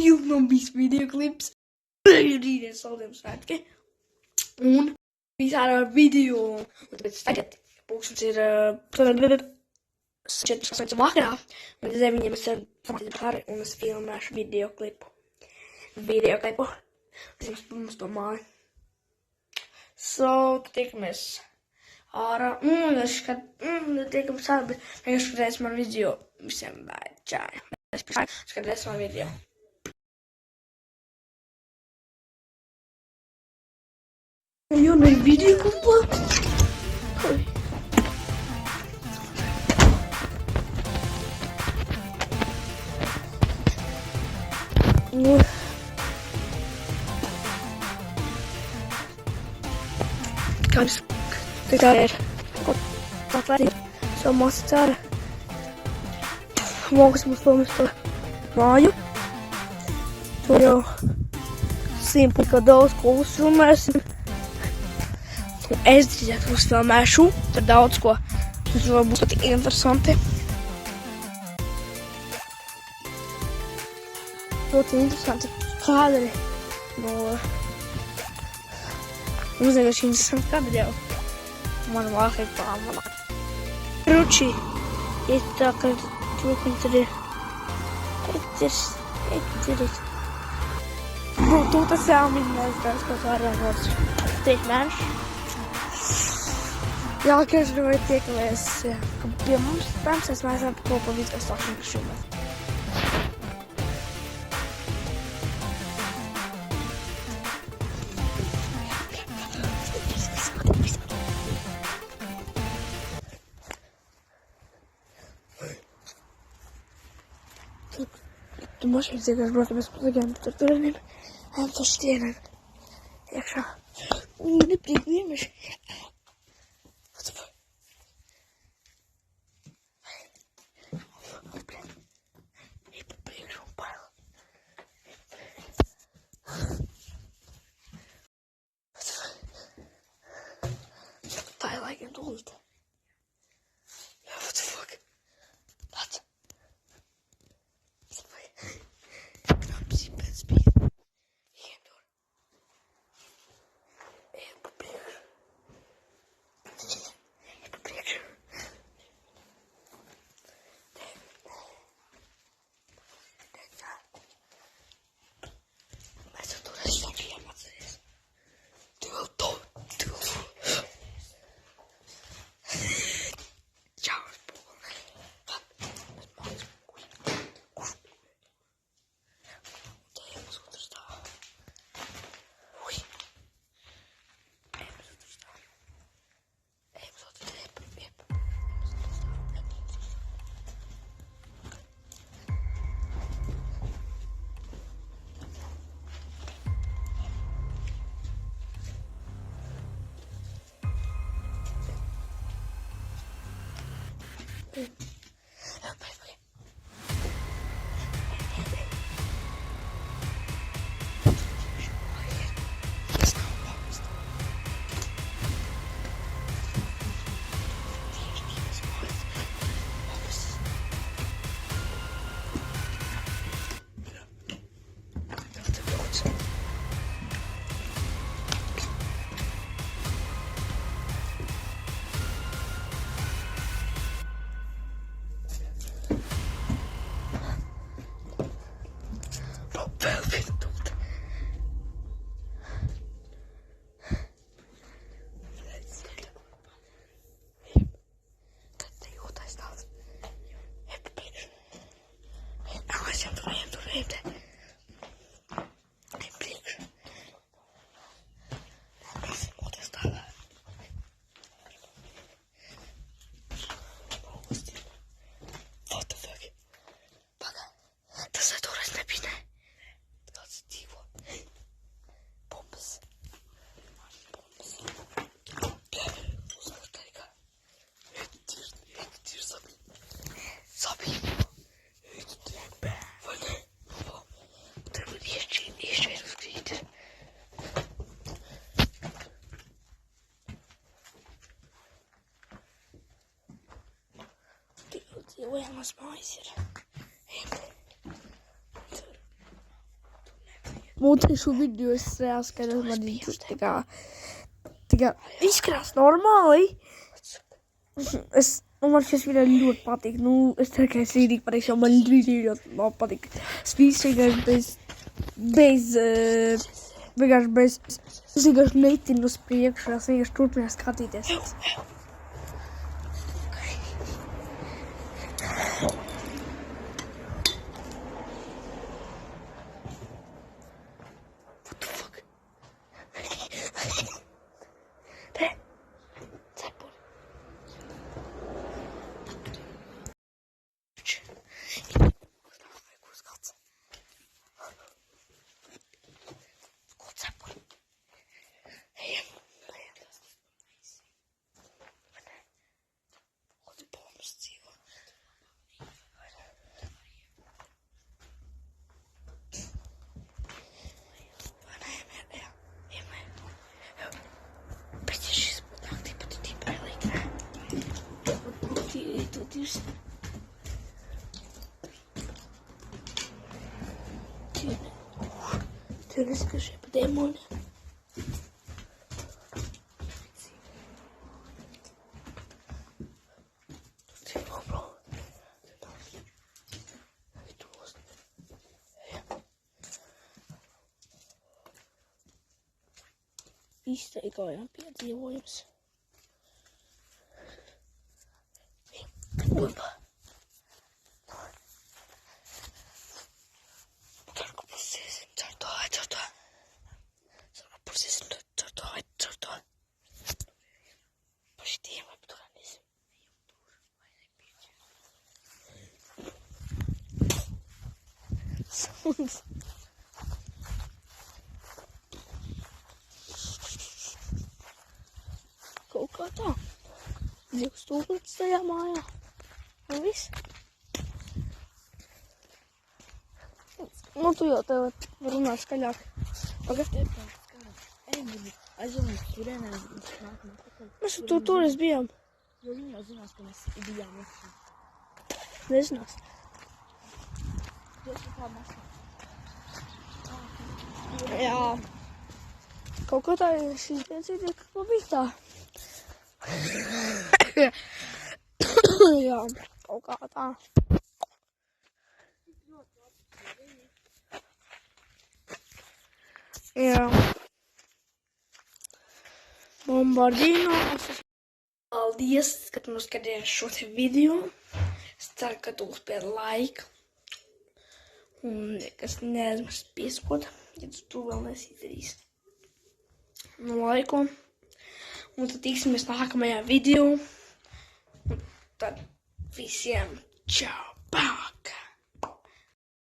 Ilgnobīs videoklips. Rītdien saldiem svētki. Un visādi ar video. Un tāpēc tagad pulkstens ir 4 vakarā. Un 9 es samatīt pāri un es filmēšu videoklipu. Es jums to māju. So, tikamies ārā. Tikamies ārā, bet vienkārši skatēs man video. Visiem bēķāji. Skatēs man video. Jo, no video klipā. Kāds tā ir atlētīt savu masu cēra. Mokas mums filmas to māju. Tur jau simtpuļ kā daudz ko uzfilmēsim. Es drīzāk uzfilmēšu, tur daudz ko. Tas vēl būs ļoti interesanti. Ļoti interesanti kadri. Mums vienkārši interesanti kadri jau. Man vāk ir pāmana. Ruči. Ir tā, ka trūkums tur ir. Eķeris. Tu tas jāminēs, ko tā rāvās. Tiek mēneši. Jā, kad vai tiekamies pie mums, protams, mēs esam kopā visu, kas sāksim šumēt. Tu mašīnas iegās, protams, plagiem, bet tur turēniem, ejam to šķieniem iekšā. Nepriek vienmeši. I like it all. What the fuck? What? Knap zien speed. Hier door. Even proberen. Even proberen. Maar zo door de stad hier wat het is. Doe het. Ojāmas mājas ir. Muuten sun videoissa äsken, että mä izskatās normāli. Man šis video ļoti patīk. Nu, es ceru, ka es rītīgi patīšu, jo man ļoti patīk. Es vienkārši es vienkārši netinu uz priekšu, es vienkārši turpināju skatīties. What the fuck? Te! Cepuri! Kurš kāds? Ko cepuri? Ejam! Ko te bombas dzīvo? Bet ja šis naktī pat ir bailīgi. Jūs... Tu neskašie pa demoniem. Tu dzīvo, bro. Izteikojām piedzīvojums. Opa. Tarko pusiesim caur to. Sarko pusiesim caur to. Pa šitiem vai pa turēnīsim. Suns. Kaut kā tā. 2000 tajā mājā. Un viss. Nu, tu jau tev runā skaļāk. Pagaid. Aizvien turienē nākamā. Mēs tur bijām. Jo viņi jau zinās, ka mēs bijām iekšā. Nezinās. Tieši tā mēs. Jā. Kaut kā tā šīs piecīties, ka man bija tā. Jā, kaut kā tā. Jā. Bombardino. Paldies, ka tu noskatījies šo te video. Es ceru, ka tu uzspēri laiku. Un kas neaizmirst pieskot, ja tu vēl nesi izdarījis. Laiku. Un tad tiksimies nākamajā video. Un tad visiem čau, paka!